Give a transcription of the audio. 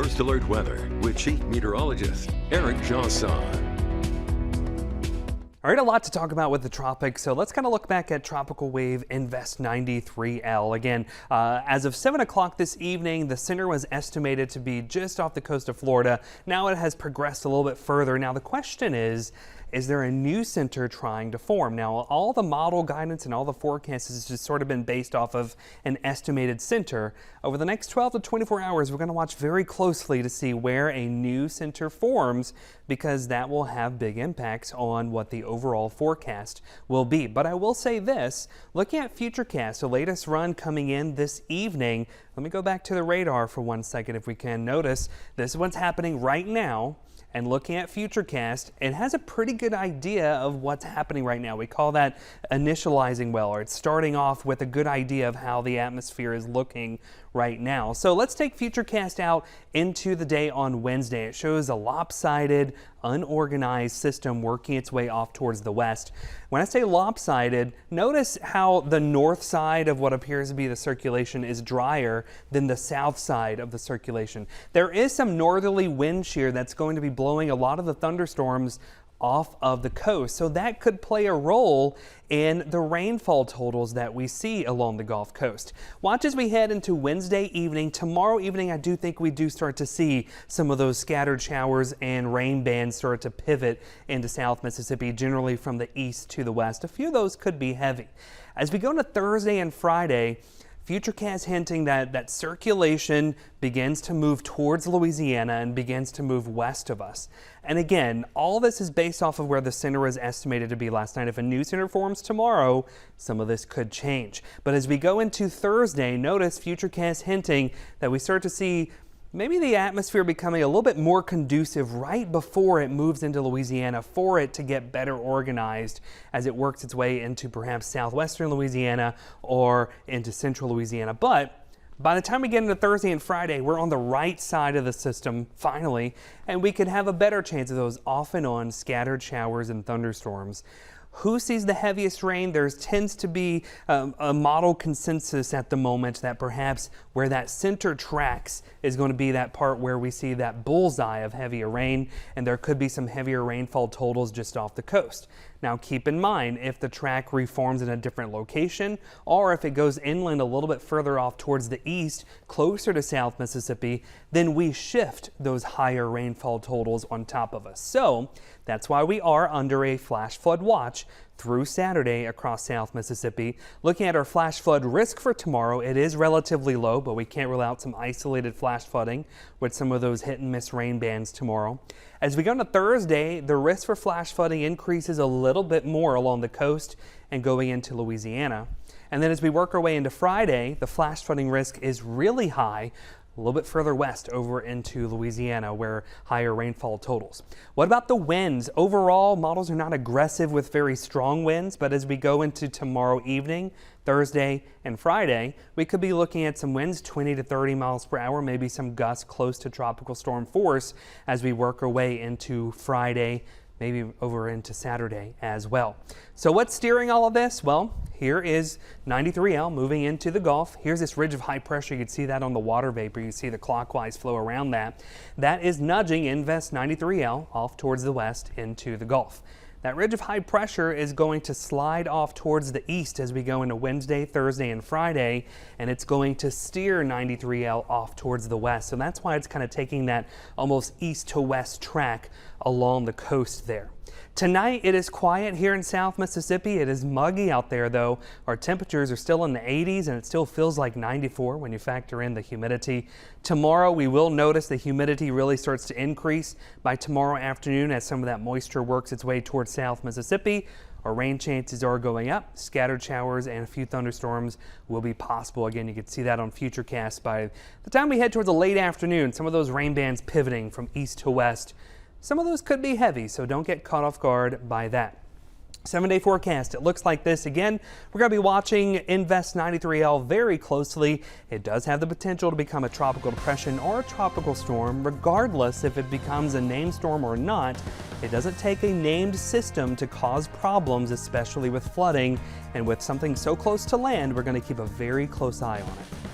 First Alert Weather with Chief Meteorologist Eric Jaussaw. All right, a lot to talk about with the tropics, so let's kind of look back at tropical wave Invest 93L. Again, as of 7 o'clock this evening, the center was estimated to be just off the coast of Florida. Now it has progressed a little bit further. Now the question is there a new center trying to form? Now, all the model guidance and all the forecasts has just sort of been based off of an estimated center. Over the next 12 to 24 hours, we're going to watch very closely to see where a new center forms, because that will have big impacts on what the overall forecast will be. But I will say this, looking at Futurecast, the latest run coming in this evening, let me go back to the radar for 1 second if we can. Notice this is what's happening right now. And looking at Futurecast, it has a pretty good idea of what's happening right now. We call that initializing well, or it's starting off with a good idea of how the atmosphere is looking right now. So let's take Futurecast out into the day on Wednesday. It shows a lopsided, unorganized system working its way off towards the west. When I say lopsided, notice how the north side of what appears to be the circulation is drier than the south side of the circulation. There is some northerly wind shear that's going to be blowing a lot of the thunderstorms off of the coast, so that could play a role in the rainfall totals that we see along the Gulf Coast. Watch as we head into Wednesday evening. Tomorrow evening, I do think we do start to see some of those scattered showers and rain bands start to pivot into South Mississippi, generally from the east to the west. A few of those could be heavy. As we go into Thursday and Friday, Futurecast hinting that circulation begins to move towards Louisiana and begins to move west of us. And again, all this is based off of where the center was estimated to be last night. If a new center forms tomorrow, some of this could change. But as we go into Thursday, notice Futurecast hinting that we start to see maybe the atmosphere becoming a little bit more conducive right before it moves into Louisiana for it to get better organized as it works its way into perhaps southwestern Louisiana or into central Louisiana. But by the time we get into Thursday and Friday, we're on the right side of the system finally, and we could have a better chance of those off and on scattered showers and thunderstorms. Who sees the heaviest rain? There tends to be a model consensus at the moment that perhaps where that center tracks is going to be that part where we see that bullseye of heavier rain, and there could be some heavier rainfall totals just off the coast. Now keep in mind, if the track reforms in a different location, or if it goes inland a little bit further off towards the east, closer to South Mississippi, then we shift those higher rainfall totals on top of us. So that's why we are under a flash flood watch through Saturday across South Mississippi. Looking at our flash flood risk for tomorrow, it is relatively low, but we can't rule out some isolated flash flooding with some of those hit and miss rain bands tomorrow. As we go into Thursday, the risk for flash flooding increases a little bit more along the coast and going into Louisiana. And then as we work our way into Friday, the flash flooding risk is really high a little bit further west over into Louisiana, where higher rainfall totals. What about the winds? Overall, models are not aggressive with very strong winds, but as we go into tomorrow evening, Thursday and Friday, we could be looking at some winds 20 to 30 miles per hour, maybe some gusts close to tropical storm force as we work our way into Friday, maybe over into Saturday as well. So what's steering all of this? Well, here is 93L moving into the Gulf. Here's this ridge of high pressure. You can see that on the water vapor. You see the clockwise flow around that. That is nudging Invest 93L off towards the west into the Gulf. That ridge of high pressure is going to slide off towards the east as we go into Wednesday, Thursday, and Friday, and it's going to steer 93L off towards the west. So that's why it's kind of taking that almost east to west track along the coast there. Tonight it is quiet here in South Mississippi. It is muggy out there though. Our temperatures are still in the 80s and it still feels like 94 when you factor in the humidity. Tomorrow we will notice the humidity really starts to increase by tomorrow afternoon as some of that moisture works its way towards South Mississippi. Our rain chances are going up. Scattered showers and a few thunderstorms will be possible. Again, you can see that on Futurecast by the time we head towards the late afternoon. Some of those rain bands pivoting from east to west. Some of those could be heavy, so don't get caught off guard by that. 7-day forecast, it looks like this. Again, we're going to be watching Invest 93L very closely. It does have the potential to become a tropical depression or a tropical storm. Regardless if it becomes a named storm or not, it doesn't take a named system to cause problems, especially with flooding. And with something so close to land, we're going to keep a very close eye on it.